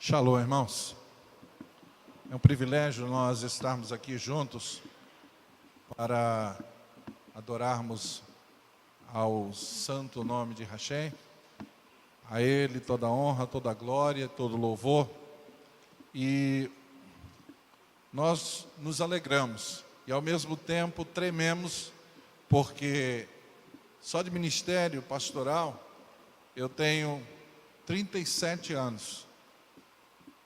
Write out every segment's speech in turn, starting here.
Shalom, irmãos. É um privilégio nós estarmos aqui juntos para adorarmos ao santo nome de Hashem. A Ele toda a honra, toda a glória, todo o louvor. E nós nos alegramos e ao mesmo tempo trememos, porque só de ministério pastoral eu tenho 37 anos.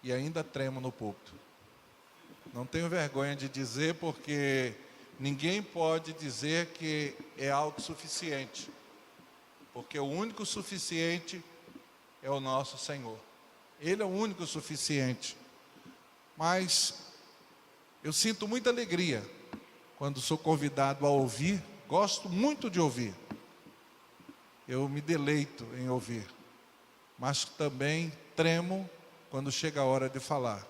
E ainda tremo no púlpito. Não tenho vergonha de dizer, porque ninguém pode dizer que é autossuficiente. Porque o único suficiente é o nosso Senhor. Ele é o único suficiente. Mas eu sinto muita alegria quando sou convidado a ouvir. Gosto muito de ouvir. Eu me deleito em ouvir. Mas também tremo quando chega a hora de falar,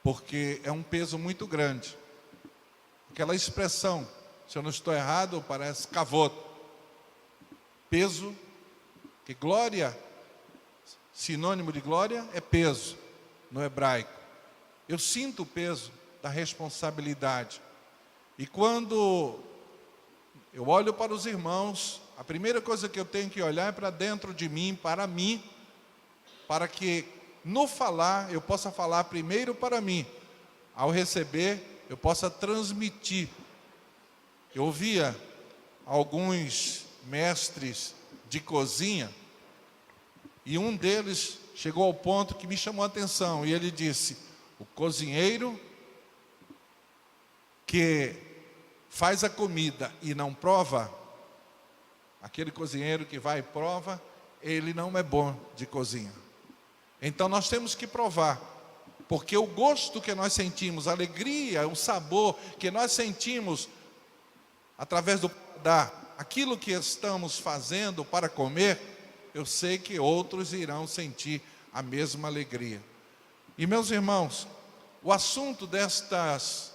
porque é um peso muito grande. Aquela expressão, se eu não estou errado, parece kavod, peso, que glória, sinônimo de glória é peso, no hebraico. Eu sinto o peso da responsabilidade, e quando eu olho para os irmãos, a primeira coisa que eu tenho que olhar é para dentro de mim, para que no falar, eu possa falar primeiro para mim. Ao receber, eu possa transmitir. Eu ouvia alguns mestres de cozinha, e um deles chegou ao ponto que me chamou a atenção, e ele disse: o cozinheiro que faz a comida e não prova, aquele cozinheiro que vai e prova, ele não é bom de cozinha. Então nós temos que provar, porque o gosto que nós sentimos, a alegria, o sabor que nós sentimos através do paladar, aquilo que estamos fazendo para comer, eu sei que outros irão sentir a mesma alegria. E meus irmãos, o assunto destas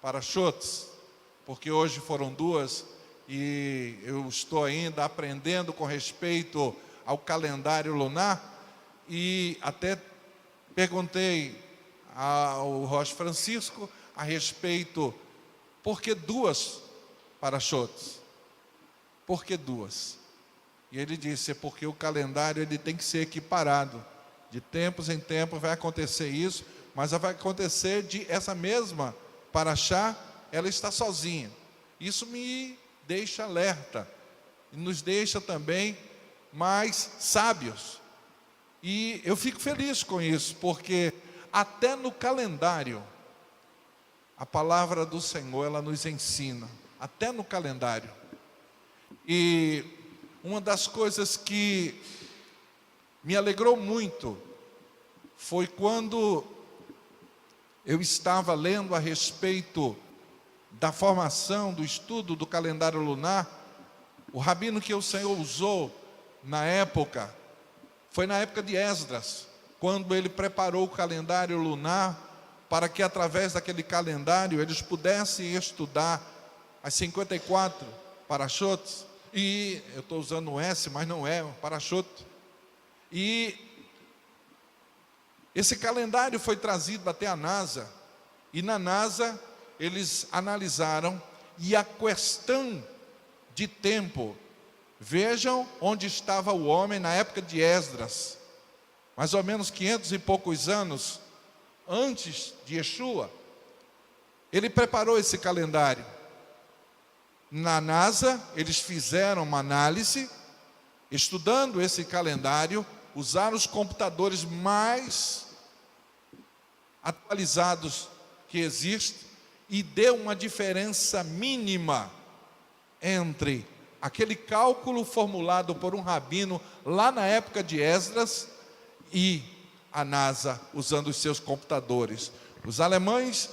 parachotes, porque hoje foram duas, e eu estou ainda aprendendo com respeito ao calendário lunar, e até perguntei ao Rocha Francisco a respeito, por que duas parachotes? Por que duas? E ele disse, é porque o calendário ele tem que ser equiparado. De tempos em tempos vai acontecer isso, mas vai acontecer de essa mesma paraxá, ela está sozinha. Isso me deixa alerta, e nos deixa também mais sábios. E eu fico feliz com isso, porque até no calendário, a palavra do Senhor, ela nos ensina, até no calendário. E uma das coisas que me alegrou muito, foi quando eu estava lendo a respeito da formação, do estudo do calendário lunar. O rabino que o Senhor usou na época, foi na época de Esdras, quando ele preparou o calendário lunar, para que através daquele calendário eles pudessem estudar as 54 parachotes. E eu estou usando o S, mas não é um parachote. E esse calendário foi trazido até a NASA, e na NASA eles analisaram, e a questão de tempo, vejam onde estava o homem na época de Esdras, mais ou menos 500 e poucos anos antes de Yeshua. Ele preparou esse calendário. Na NASA, eles fizeram uma análise, estudando esse calendário, usaram os computadores mais atualizados que existem, e deu uma diferença mínima entre aquele cálculo formulado por um rabino lá na época de Esdras e a NASA usando os seus computadores. Os alemães,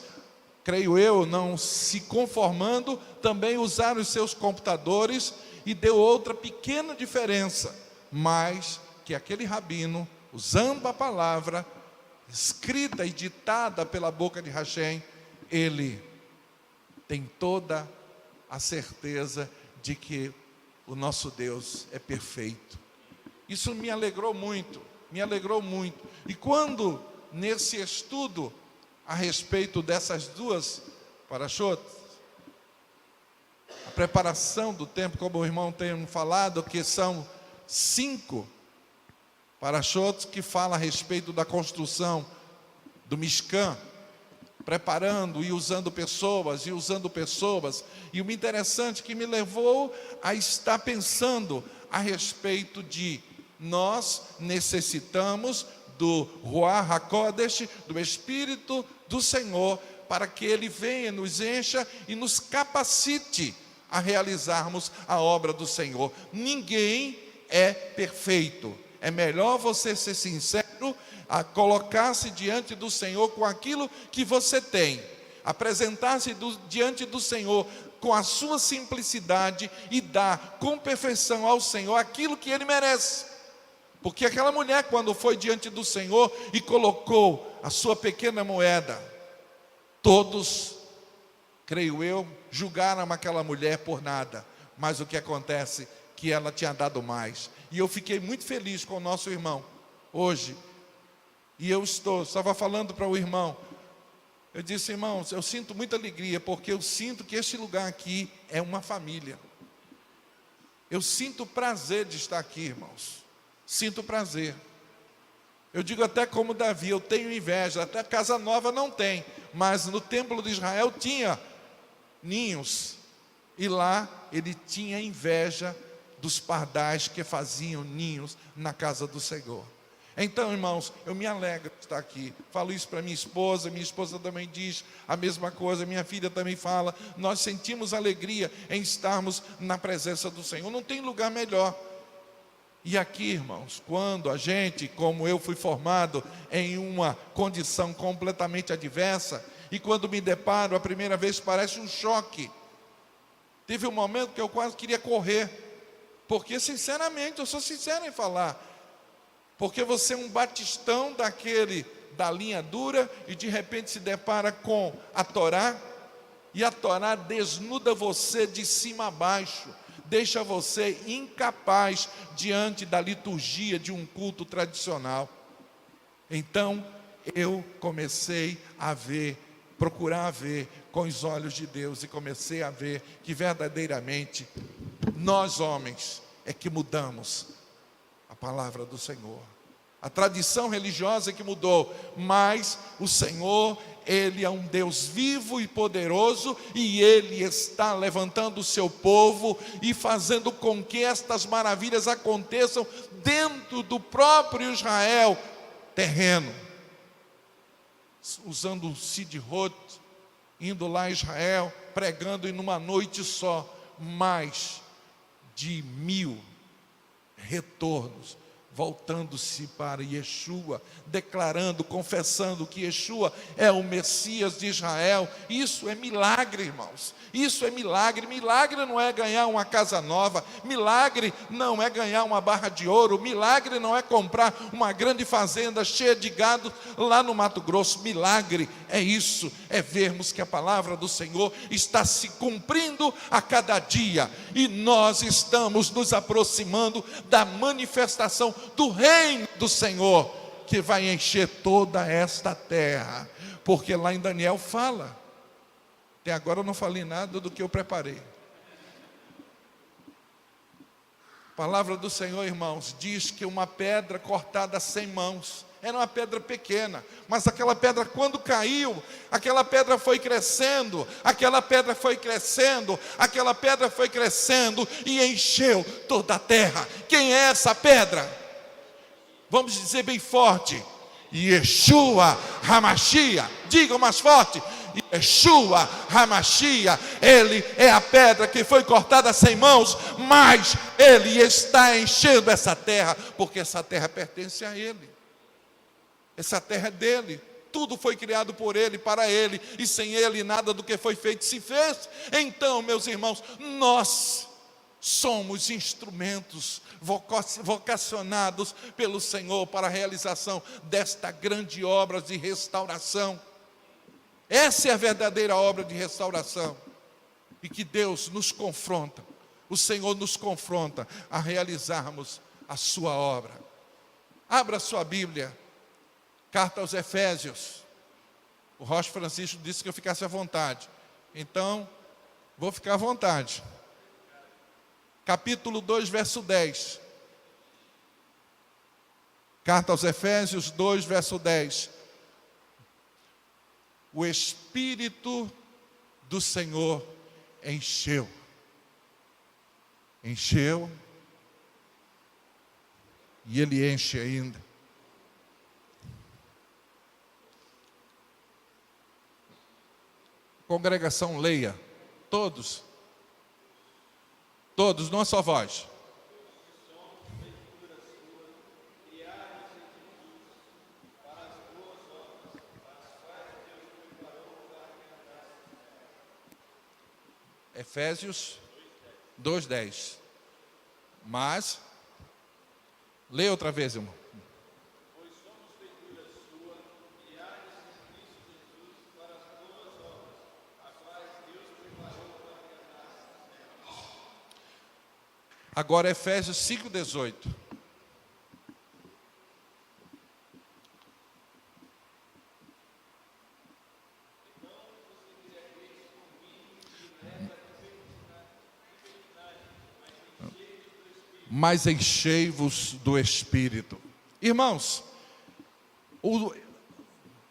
creio eu, não se conformando, também usaram os seus computadores e deu outra pequena diferença, mas que aquele rabino, usando a palavra escrita e ditada pela boca de Hashem, ele tem toda a certeza de que o nosso Deus é perfeito. Isso me alegrou muito, E quando, nesse estudo, a respeito dessas duas parashot, a preparação do templo, como o irmão tem falado, que são 5 parashot que falam a respeito da construção do Mishkan, preparando e usando pessoas, e o interessante que me levou a estar pensando a respeito de nós necessitamos do Ruach HaKodesh, do Espírito do Senhor, para que Ele venha, nos encha e nos capacite a realizarmos a obra do Senhor. Ninguém é perfeito. É melhor você ser sincero, a colocar-se diante do Senhor com aquilo que você tem, apresentar-se diante do Senhor com a sua simplicidade e dar com perfeição ao Senhor aquilo que Ele merece. Porque aquela mulher, quando foi diante do Senhor e colocou a sua pequena moeda, todos, creio eu, julgaram aquela mulher por nada, mas o que acontece? Que ela tinha dado mais. E eu fiquei muito feliz com o nosso irmão hoje. E eu estava falando para o irmão, eu disse: irmãos, eu sinto muita alegria, porque eu sinto que este lugar aqui é uma família. Eu sinto prazer de estar aqui, irmãos. Sinto prazer. Eu digo até como Davi, eu tenho inveja, até casa nova não tem, mas no templo de Israel tinha ninhos, e lá ele tinha inveja dos pardais que faziam ninhos na casa do Senhor. Então, irmãos, eu me alegro de estar aqui. Falo isso para minha esposa também diz a mesma coisa, minha filha também fala. Nós sentimos alegria em estarmos na presença do Senhor. Não tem lugar melhor. E aqui, irmãos, quando a gente, como eu fui formado em uma condição completamente adversa, e quando me deparo a primeira vez parece um choque. Teve um momento que eu quase queria correr, porque sinceramente, eu sou sincero em falar, porque você é um batistão da linha dura, e de repente se depara com a Torá, e a Torá desnuda você de cima a baixo, deixa você incapaz diante da liturgia de um culto tradicional. Então eu comecei a procurar ver com os olhos de Deus, e comecei a ver que verdadeiramente nós homens é que mudamos a palavra do Senhor. A tradição religiosa é que mudou, mas o Senhor, Ele é um Deus vivo e poderoso, e Ele está levantando o seu povo e fazendo com que estas maravilhas aconteçam dentro do próprio Israel terreno. Usando o Sidrot, indo lá a Israel, pregando, e numa noite só, mais de 1000 retornos, voltando-se para Yeshua, declarando, confessando que Yeshua é o Messias de Israel. Isso é milagre, irmãos. Isso é milagre. Milagre não é ganhar uma casa nova. Milagre não é ganhar uma barra de ouro. Milagre não é comprar uma grande fazenda cheia de gado lá no Mato Grosso. Milagre é isso, é vermos que a palavra do Senhor está se cumprindo a cada dia, e nós estamos nos aproximando da manifestação do reino do Senhor, que vai encher toda esta terra. Porque lá em Daniel fala, até agora eu não falei nada do que eu preparei. A palavra do Senhor, irmãos, diz que uma pedra cortada sem mãos, era uma pedra pequena, mas aquela pedra, quando caiu, aquela pedra foi crescendo, aquela pedra foi crescendo, aquela pedra foi crescendo, e encheu toda a terra. Quem é essa pedra? Vamos dizer bem forte: Yeshua HaMashiach. Digam mais forte: Yeshua HaMashiach. Ele é a pedra que foi cortada sem mãos, mas Ele está enchendo essa terra, porque essa terra pertence a Ele. Essa terra é dele, tudo foi criado por Ele, para Ele, e sem Ele nada do que foi feito se fez. Então, meus irmãos, nós somos instrumentos vocacionados pelo Senhor para a realização desta grande obra de restauração. Essa é a verdadeira obra de restauração, e que Deus nos confronta, o Senhor nos confronta a realizarmos a sua obra. Abra sua Bíblia Carta aos Efésios. O Rocha Francisco disse que eu ficasse à vontade. Então, vou ficar à vontade. Capítulo 2, verso 10. Carta aos Efésios 2, verso 10. O Espírito do Senhor encheu. Encheu. E Ele enche ainda. Congregação, leia. Todos. Todos, não é só voz. Efésios 2:10. Mas, leia outra vez, irmão. Pois somos feitura sua, criados em Cristo Jesus para as boas obras, as quais Deus preparou para que andássemos nelas. Agora Efésios 5:18. Mas enchei-vos do Espírito. Irmãos, o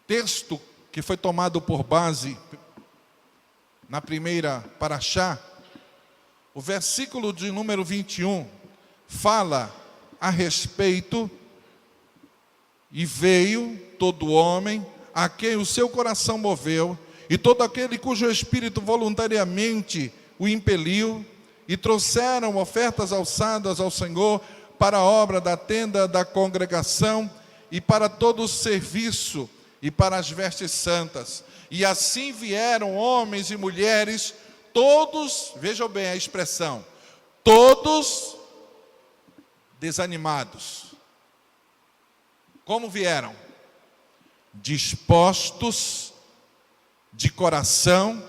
texto que foi tomado por base na primeira paraxá, o versículo de número 21, fala a respeito: e veio todo homem a quem o seu coração moveu, e todo aquele cujo espírito voluntariamente o impeliu, e trouxeram ofertas alçadas ao Senhor para a obra da tenda da congregação e para todo o serviço e para as vestes santas. E assim vieram homens e mulheres, todos, vejam bem a expressão, todos desanimados. Como vieram? Dispostos de coração,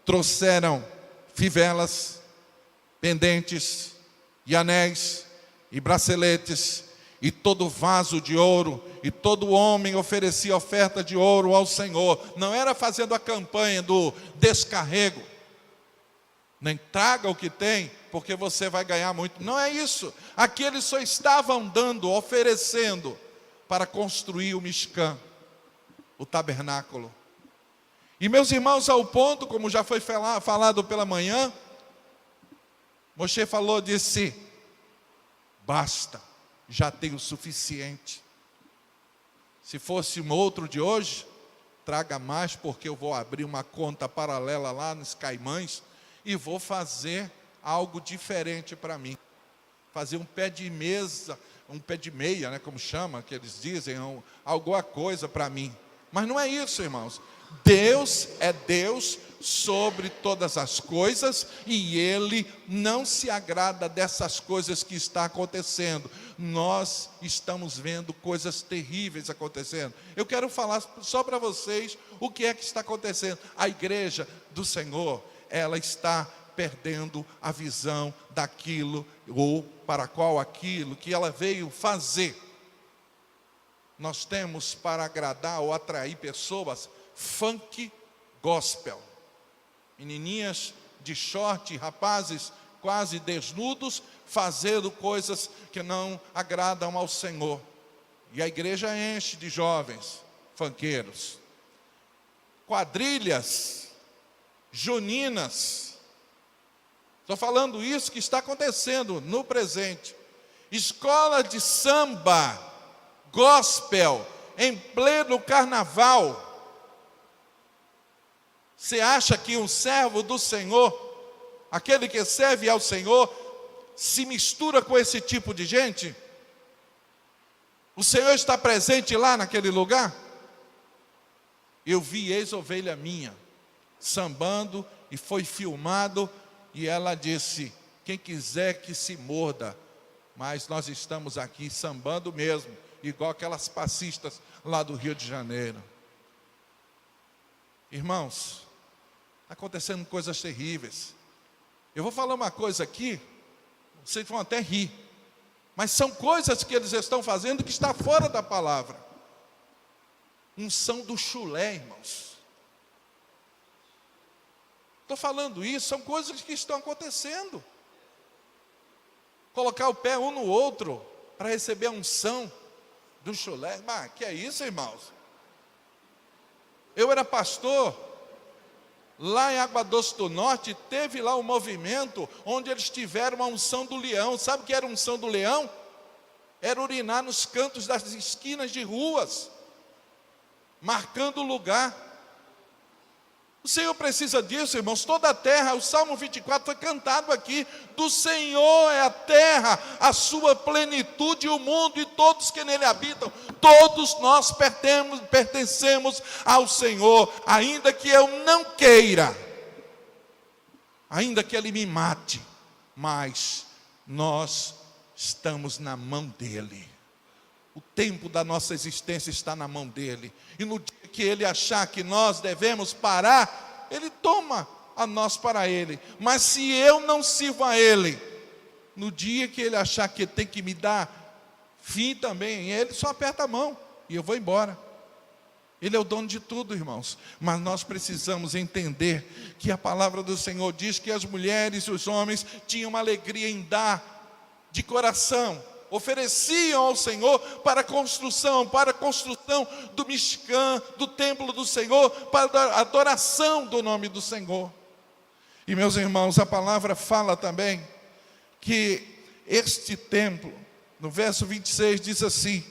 trouxeram fivelas, pendentes, e anéis, e braceletes, e todo vaso de ouro, e todo homem oferecia oferta de ouro ao Senhor. Não era fazendo a campanha do descarrego, nem traga o que tem, porque você vai ganhar muito. Não é isso. Aqui eles só estavam dando, oferecendo, para construir o Mishkan, o tabernáculo. E meus irmãos, ao ponto, como já foi falado pela manhã, Moshe falou, disse: basta, já tenho o suficiente. Se fosse um outro de hoje, traga mais, porque eu vou abrir uma conta paralela lá nos Caimães e vou fazer algo diferente para mim. Fazer um pé de mesa, um pé de meia, né, como chama, que eles dizem, alguma coisa para mim. Mas não é isso, irmãos. Deus é Deus sobre todas as coisas, e Ele não se agrada dessas coisas que está acontecendo. Nós estamos vendo coisas terríveis acontecendo. Eu quero falar só para vocês o que é que está acontecendo. A igreja do Senhor, ela está perdendo a visão daquilo, ou para qual aquilo que ela veio fazer. Nós temos para agradar ou atrair pessoas funk gospel. Menininhas de short, rapazes quase desnudos, fazendo coisas que não agradam ao Senhor. E a igreja enche de jovens funkeiros. Quadrilhas juninas. Estou falando isso que está acontecendo no presente. Escola de samba gospel em pleno carnaval. Você acha que um servo do Senhor, aquele que serve ao Senhor, se mistura com esse tipo de gente? O Senhor está presente lá naquele lugar? Eu vi ex-ovelha minha sambando e foi filmado, e ela disse: quem quiser que se morda, mas nós estamos aqui sambando mesmo, igual aquelas passistas lá do Rio de Janeiro. Irmãos, está acontecendo coisas terríveis. Eu vou falar uma coisa aqui, vocês vão até rir, mas são coisas que eles estão fazendo que está fora da palavra. unção do chulé, irmãos. Estou falando isso, são coisas que estão acontecendo. Colocar o pé um no outro para receber a unção do chulé. Mas que é isso, irmãos? Eu era pastor, lá em Água Doce do Norte, teve lá um movimento onde eles tiveram a unção do leão. Sabe o que era a unção do leão? Era urinar nos cantos das esquinas de ruas, marcando o lugar. O Senhor precisa disso, irmãos. Toda a terra, o Salmo 24 foi cantado aqui: do Senhor é a terra, a sua plenitude, o mundo e todos que nele habitam. Todos nós pertencemos ao Senhor, ainda que eu não queira, ainda que Ele me mate, mas nós estamos na mão dEle. O tempo da nossa existência está na mão dEle. E no dia que Ele achar que nós devemos parar, Ele toma a nós para Ele. Mas se eu não sirvo a Ele, no dia que Ele achar que tem que me dar fim também, Ele só aperta a mão e eu vou embora. Ele é o dono de tudo, irmãos. Mas nós precisamos entender que a palavra do Senhor diz que as mulheres e os homens tinham uma alegria em dar de coração. Ofereciam ao Senhor para a construção do Mishkan, do templo do Senhor, para a adoração do nome do Senhor. E meus irmãos, a palavra fala também que este templo, no verso 26 diz assim: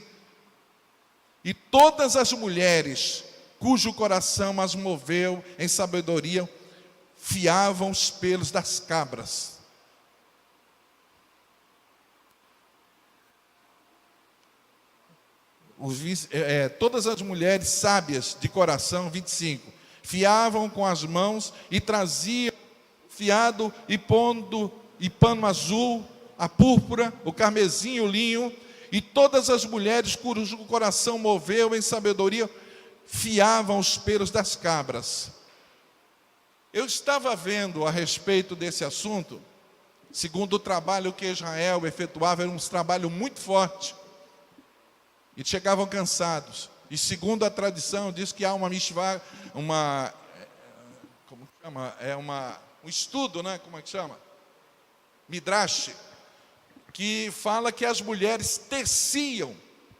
e todas as mulheres cujo coração as moveu em sabedoria, fiavam os pelos das cabras. Todas as mulheres sábias de coração, 25, fiavam com as mãos e traziam fiado e pano azul, a púrpura, o carmesim e o linho. E todas as mulheres cujo coração moveu em sabedoria, fiavam os pelos das cabras. Eu estava vendo a respeito desse assunto, segundo o trabalho que Israel efetuava, era um trabalho muito forte. E chegavam cansados. E segundo a tradição, diz que há uma mishvah, como que chama? Um estudo, né? Como é que chama? Midrash, que fala que as mulheres teciam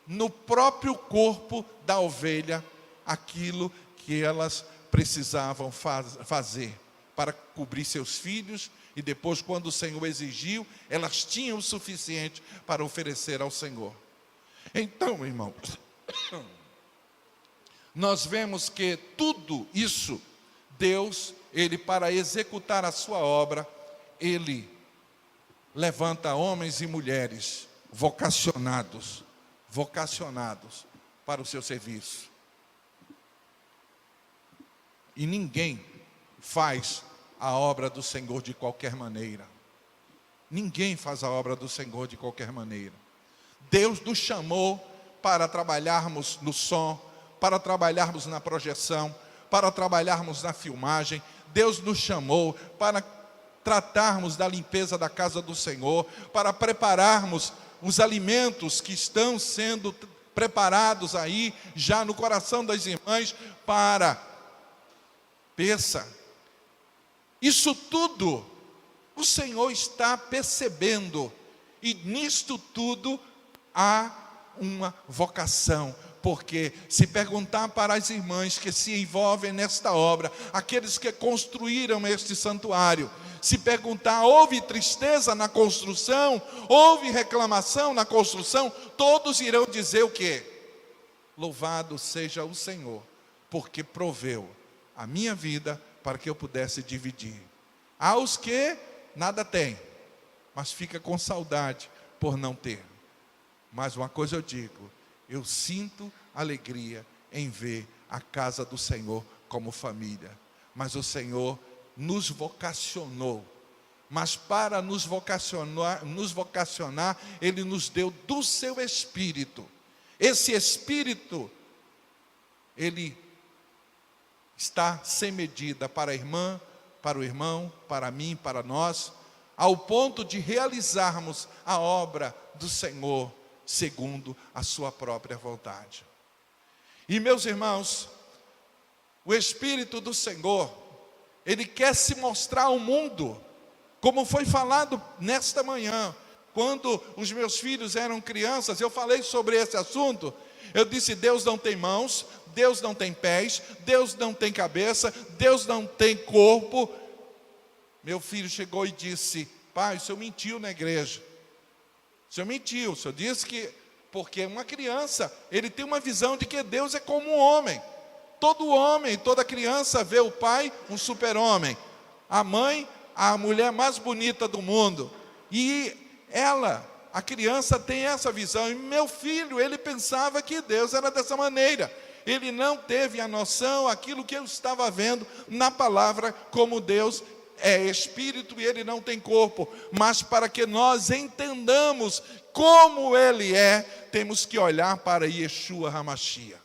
no próprio corpo da ovelha aquilo que elas precisavam fazer para cobrir seus filhos, e depois, quando o Senhor exigiu, elas tinham o suficiente para oferecer ao Senhor. Então, irmãos, nós vemos que tudo isso, Deus, Ele, para executar a sua obra, Ele levanta homens e mulheres vocacionados para o seu serviço. E ninguém faz a obra do Senhor de qualquer maneira. Ninguém faz a obra do Senhor de qualquer maneira. Deus nos chamou para trabalharmos no som, para trabalharmos na projeção, para trabalharmos na filmagem. Deus nos chamou para tratarmos da limpeza da casa do Senhor, para prepararmos os alimentos que estão sendo preparados aí, já no coração das irmãs, para peça. Isso tudo o Senhor está percebendo, e nisto tudo há uma vocação. Porque se perguntar para as irmãs que se envolvem nesta obra, aqueles que construíram este santuário, se perguntar, houve tristeza na construção, houve reclamação na construção, todos irão dizer o quê? Louvado seja o Senhor, porque proveu a minha vida para que eu pudesse dividir. Há os que nada têm, mas fica com saudade por não ter. Mas uma coisa eu digo, eu sinto alegria em ver a casa do Senhor como família. Mas o Senhor nos vocacionou. Mas para nos vocacionar, Ele nos deu do seu Espírito. Esse Espírito, Ele está sem medida para a irmã, para o irmão, para mim, para nós, ao ponto de realizarmos a obra do Senhor segundo a sua própria vontade. E meus irmãos, o Espírito do Senhor, Ele quer se mostrar ao mundo, como foi falado nesta manhã, quando os meus filhos eram crianças, eu falei sobre esse assunto. Eu disse: Deus não tem mãos, Deus não tem pés, Deus não tem cabeça, Deus não tem corpo. Meu filho chegou e disse: pai, o senhor mentiu na igreja. O senhor mentiu, o senhor disse que, porque uma criança, ele tem uma visão de que Deus é como um homem. Todo homem, toda criança vê o pai, um super-homem, a mãe, a mulher mais bonita do mundo. E ela, a criança, tem essa visão. E meu filho, ele pensava que Deus era dessa maneira. Ele não teve a noção, aquilo que eu estava vendo na palavra, como Deus é espírito e Ele não tem corpo. Mas para que nós entendamos como Ele é, temos que olhar para Yeshua HaMashiach.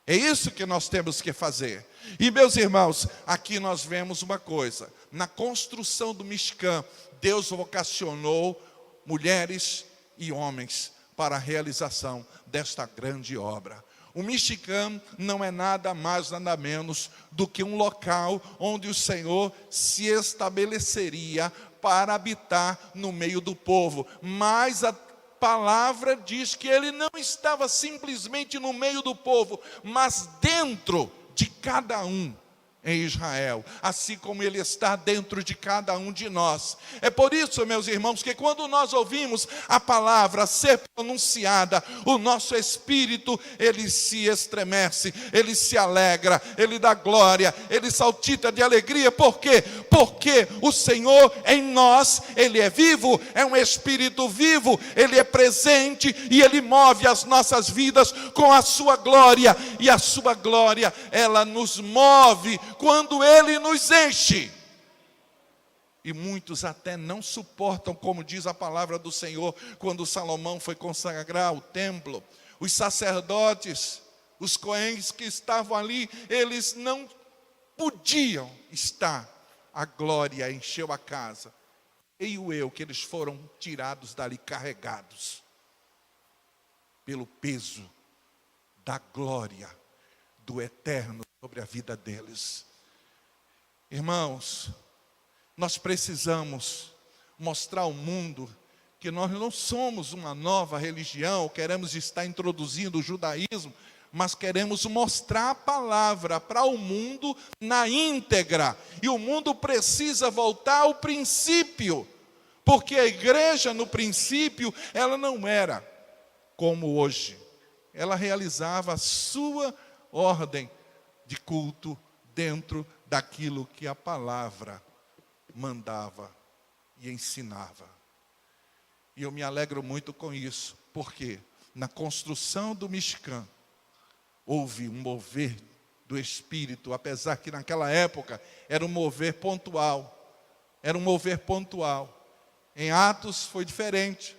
É isso que nós temos que fazer. E meus irmãos, aqui nós vemos uma coisa: na construção do Mishkan, Deus vocacionou mulheres e homens para a realização desta grande obra. O Mishkan não é nada mais, nada menos do que um local onde o Senhor se estabeleceria para habitar no meio do povo. Mas a palavra diz que ele não estava simplesmente no meio do povo, mas dentro de cada um em Israel, assim como Ele está dentro de cada um de nós. É por isso, meus irmãos, que quando nós ouvimos a palavra ser pronunciada, o nosso espírito, ele se estremece, ele se alegra, ele dá glória, ele saltita de alegria. Por quê? Porque o Senhor em nós, Ele é vivo, é um espírito vivo, Ele é presente e Ele move as nossas vidas com a sua glória. E a sua glória, ela nos move quando Ele nos enche. E muitos até não suportam, como diz a palavra do Senhor, quando Salomão foi consagrar o templo. Os sacerdotes, os coéns que estavam ali, eles não podiam estar. A glória encheu a casa. Creio eu que eles foram tirados dali, carregados pelo peso da glória do eterno sobre a vida deles. Irmãos, nós precisamos mostrar ao mundo que nós não somos uma nova religião, queremos estar introduzindo o judaísmo, mas queremos mostrar a palavra para o mundo na íntegra. E o mundo precisa voltar ao princípio, porque a igreja no princípio, ela não era como hoje. Ela realizava a sua ordem de culto dentro daquilo que a palavra mandava e ensinava. E eu me alegro muito com isso, porque na construção do Mishkan houve um mover do Espírito, apesar que naquela época era um mover pontual. Era um mover pontual. Em Atos foi diferente.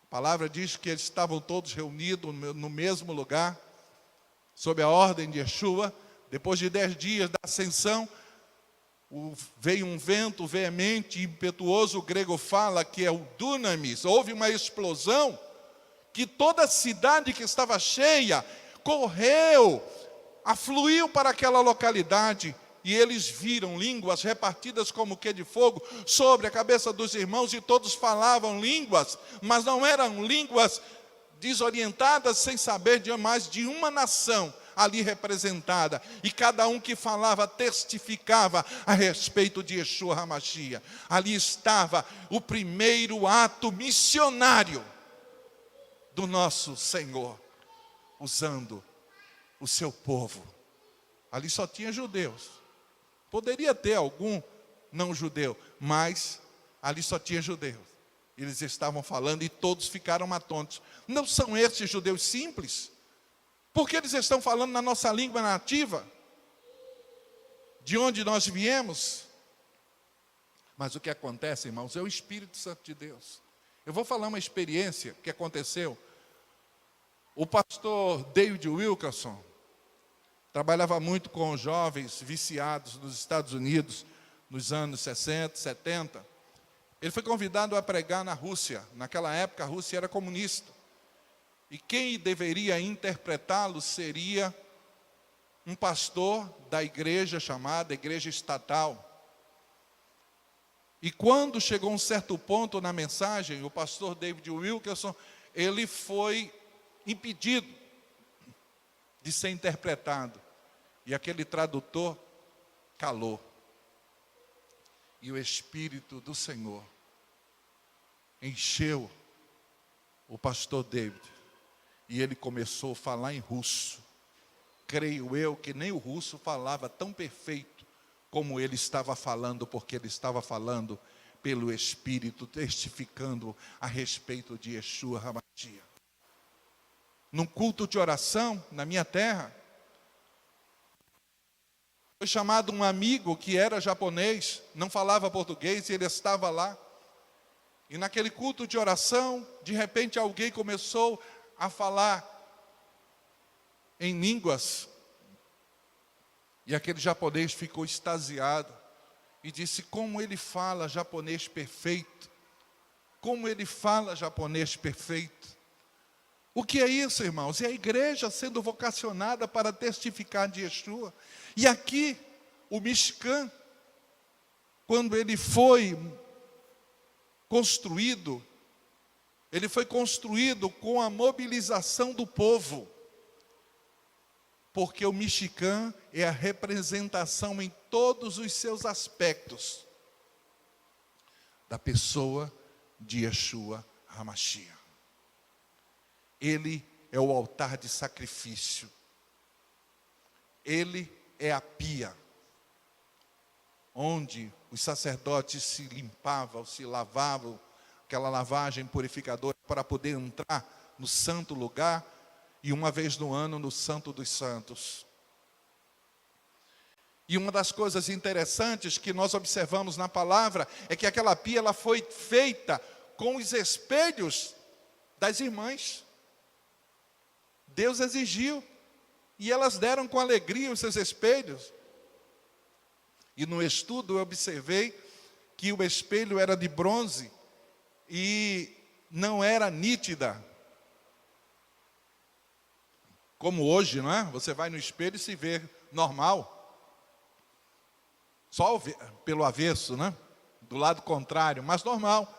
A palavra diz que eles estavam todos reunidos no mesmo lugar, sob a ordem de Yeshua. Depois de 10 dias da ascensão, veio um vento veemente e impetuoso. O grego fala que é o dunamis. Houve uma explosão, que toda a cidade que estava cheia correu, afluiu para aquela localidade. E eles viram línguas repartidas como que de fogo sobre a cabeça dos irmãos, e todos falavam línguas, mas não eram línguas desorientadas, sem saber de mais de uma nação ali representada. E cada um que falava testificava a respeito de Yeshua HaMashiach. Ali estava o primeiro ato missionário do nosso Senhor, usando o seu povo. Ali só tinha judeus. Poderia ter algum não judeu, mas ali só tinha judeus. Eles estavam falando e todos ficaram atentos. Não são esses judeus simples? Porque eles estão falando na nossa língua nativa, de onde nós viemos. Mas o que acontece, irmãos, é o Espírito Santo de Deus. Eu vou falar uma experiência que aconteceu. O pastor David Wilkerson trabalhava muito com jovens viciados nos Estados Unidos, nos anos 60, 70. Ele foi convidado a pregar na Rússia. Naquela época, a Rússia era comunista. E quem deveria interpretá-lo seria um pastor da igreja chamada Igreja Estatal. E quando chegou um certo ponto na mensagem, o pastor David Wilkerson, ele foi impedido de ser interpretado. E aquele tradutor calou. E o Espírito do Senhor encheu o pastor David. E ele começou a falar em russo. Creio eu que nem o russo falava tão perfeito como ele estava falando, porque ele estava falando pelo Espírito, testificando a respeito de Yeshua HaMashiach. Num culto de oração, na minha terra, foi chamado um amigo que era japonês, não falava português, e ele estava lá. E naquele culto de oração, de repente alguém começou a falar em línguas. E aquele japonês ficou extasiado e disse: como ele fala japonês perfeito? Como ele fala japonês perfeito? O que é isso, irmãos? É a igreja sendo vocacionada para testificar de Yeshua. E aqui, o Mishkan, quando ele foi construído com a mobilização do povo. Porque o Mishkan é a representação em todos os seus aspectos da pessoa de Yeshua HaMashiach. Ele é o altar de sacrifício. Ele é a pia, onde os sacerdotes se limpavam, se lavavam, aquela lavagem purificadora para poder entrar no santo lugar, e uma vez no ano no Santo dos Santos. E uma das coisas interessantes que nós observamos na palavra é que aquela pia ela foi feita com os espelhos das irmãs. Deus exigiu, e elas deram com alegria os seus espelhos. E no estudo eu observei que o espelho era de bronze e não era nítida. Como hoje, não é? Você vai no espelho e se vê normal. Só pelo avesso, né? Do lado contrário, mas normal.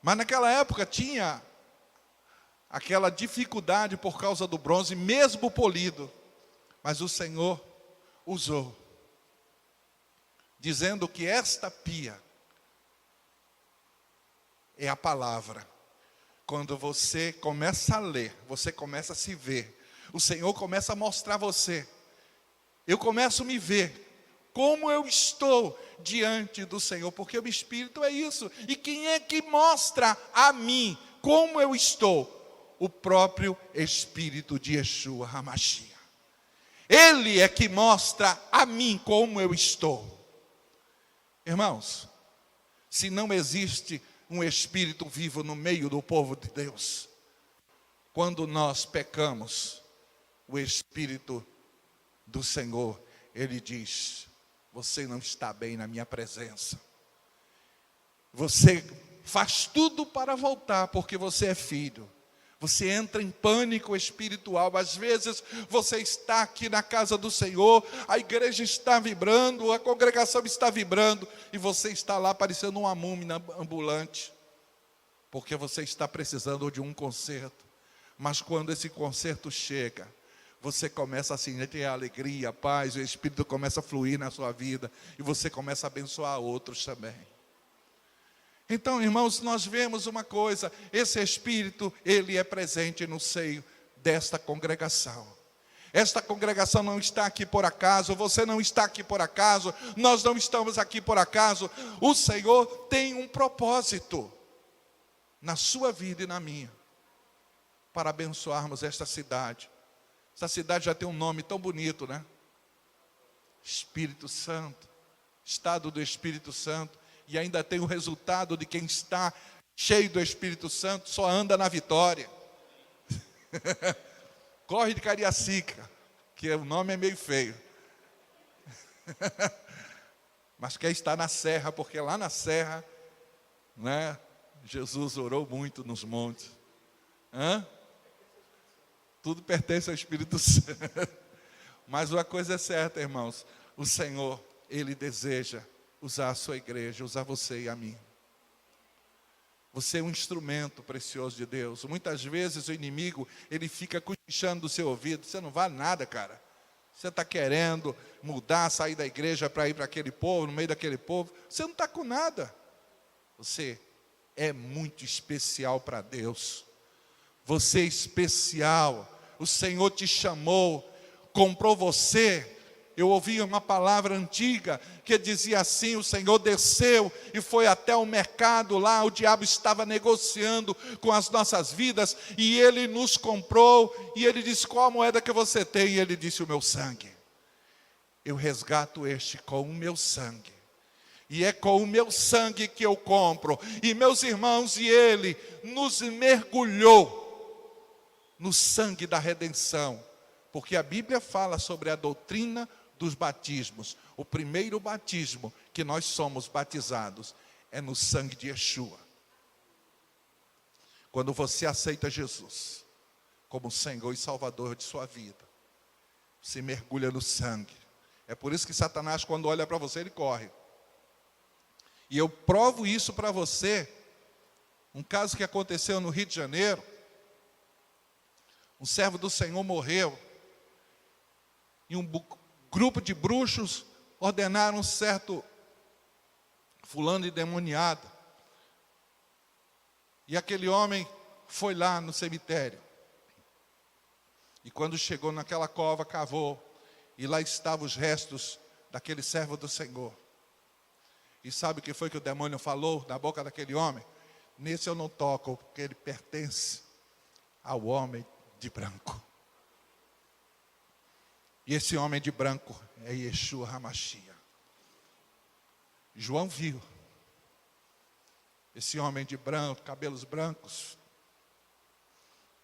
Mas naquela época tinha aquela dificuldade por causa do bronze, mesmo polido. Mas o Senhor usou, dizendo que esta pia é a palavra. Quando você começa a ler, você começa a se ver. O Senhor começa a mostrar a você. Eu começo a me ver como eu estou diante do Senhor, porque o Espírito é isso. E quem é que mostra a mim como eu estou? O próprio Espírito de Yeshua HaMashiach. Ele é que mostra a mim como eu estou. Irmãos, se não existe um Espírito vivo no meio do povo de Deus, quando nós pecamos, o Espírito do Senhor, Ele diz: você não está bem na minha presença. Você faz tudo para voltar, porque você é filho. Você entra em pânico espiritual. Às vezes você está aqui na casa do Senhor, a igreja está vibrando, a congregação está vibrando, e você está lá parecendo uma múmia ambulante, porque você está precisando de um conserto. Mas quando esse conserto chega, você começa a sentir a alegria, a paz, o Espírito começa a fluir na sua vida, e você começa a abençoar outros também. Então, irmãos, nós vemos uma coisa: esse Espírito, ele é presente no seio desta congregação. Esta congregação não está aqui por acaso, você não está aqui por acaso, nós não estamos aqui por acaso. O Senhor tem um propósito na sua vida e na minha, para abençoarmos esta cidade. Essa cidade já tem um nome tão bonito, né? Espírito Santo, estado do Espírito Santo. E ainda tem o resultado de quem está cheio do Espírito Santo, só anda na vitória. Corre de Cariacica, que o nome é meio feio. Mas quer estar na serra, porque lá na serra, né, Jesus orou muito nos montes. Tudo pertence ao Espírito Santo. Mas uma coisa é certa, irmãos. O Senhor, Ele deseja usar a sua igreja, usar você e a mim. Você é um instrumento precioso de Deus. Muitas vezes o inimigo, ele fica cochichando do seu ouvido. Você não vale nada, cara. Você está querendo mudar, sair da igreja para ir para aquele povo, no meio daquele povo. Você não está com nada. Você é muito especial para Deus. Você é especial. O Senhor te chamou, comprou você. Eu ouvi uma palavra antiga que dizia assim: o Senhor desceu e foi até o mercado lá, o diabo estava negociando com as nossas vidas, e Ele nos comprou, e Ele disse: qual a moeda que você tem? E Ele disse: o meu sangue. Eu resgato este com o meu sangue, e é com o meu sangue que eu compro. E meus irmãos, e Ele nos mergulhou no sangue da redenção, porque a Bíblia fala sobre a doutrina dos batismos. O primeiro batismo que nós somos batizados é no sangue de Yeshua. Quando você aceita Jesus como Senhor e Salvador de sua vida, você mergulha no sangue. É por isso que Satanás, quando olha para você, ele corre. E eu provo isso para você. Um caso que aconteceu no Rio de Janeiro. Um servo do Senhor morreu, e um grupo de bruxos ordenaram um certo fulano endemoniado. E aquele homem foi lá no cemitério. E quando chegou naquela cova, cavou. E lá estavam os restos daquele servo do Senhor. E sabe o que foi que o demônio falou na boca daquele homem? Nesse eu não toco, porque ele pertence ao homem de branco. E esse homem de branco é Yeshua HaMashiach. João viu esse homem de branco, cabelos brancos.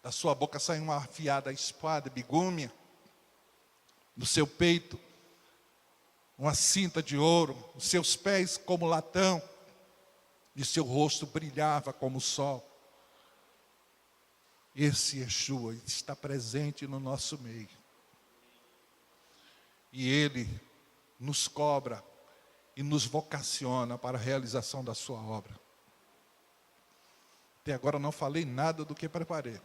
Da sua boca saiu uma afiada espada, bigúmia. Do seu peito, uma cinta de ouro. Os seus pés como latão. E seu rosto brilhava como o sol. Esse Yeshua está presente no nosso meio. E Ele nos cobra e nos vocaciona para a realização da sua obra. Até agora não falei nada do que preparei.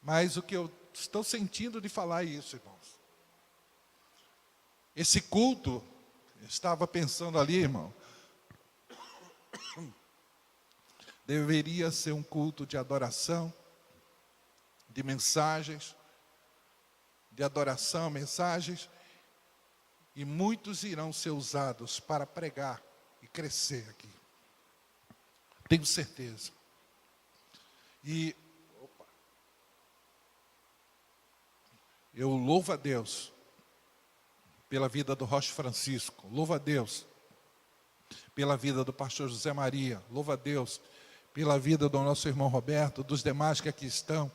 Mas o que eu estou sentindo de falar é isso, irmãos. Esse culto, eu estava pensando ali, irmão, deveria ser um culto de adoração, de mensagens, de adoração, mensagens, e muitos irão ser usados para pregar e crescer aqui. Tenho certeza. E eu louvo a Deus pela vida do Rocha Francisco, louvo a Deus pela vida do pastor José Maria, louvo a Deus pela vida do nosso irmão Roberto, dos demais que aqui estão.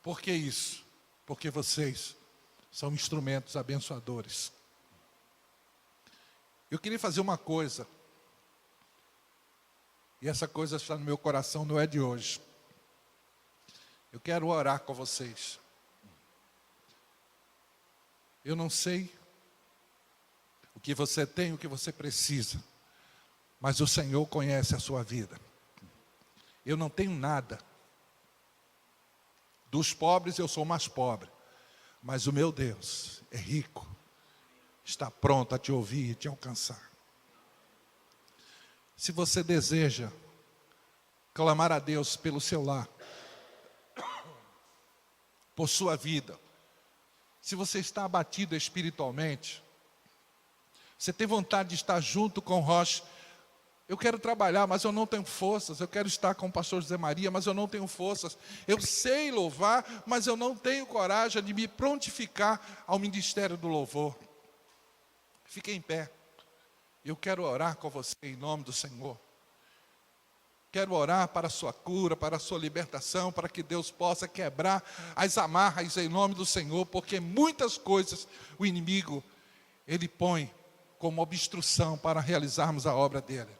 Por que isso? Porque vocês são instrumentos abençoadores. Eu queria fazer uma coisa, e essa coisa está no meu coração, não é de hoje. Eu quero orar com vocês. Eu não sei o que você tem, o que você precisa, mas o Senhor conhece a sua vida. Eu não tenho nada. Dos pobres eu sou mais pobre, mas o meu Deus é rico, está pronto a te ouvir e te alcançar. Se você deseja clamar a Deus pelo seu lar, por sua vida, se você está abatido espiritualmente, você tem vontade de estar junto com o Rocha. Eu quero trabalhar, mas eu não tenho forças. Eu quero estar com o pastor José Maria, mas eu não tenho forças. Eu sei louvar, mas eu não tenho coragem de me prontificar ao ministério do louvor. Fique em pé. Eu quero orar com você em nome do Senhor. Quero orar para a sua cura, para a sua libertação, para que Deus possa quebrar as amarras em nome do Senhor, porque muitas coisas o inimigo, ele põe como obstrução para realizarmos a obra dele.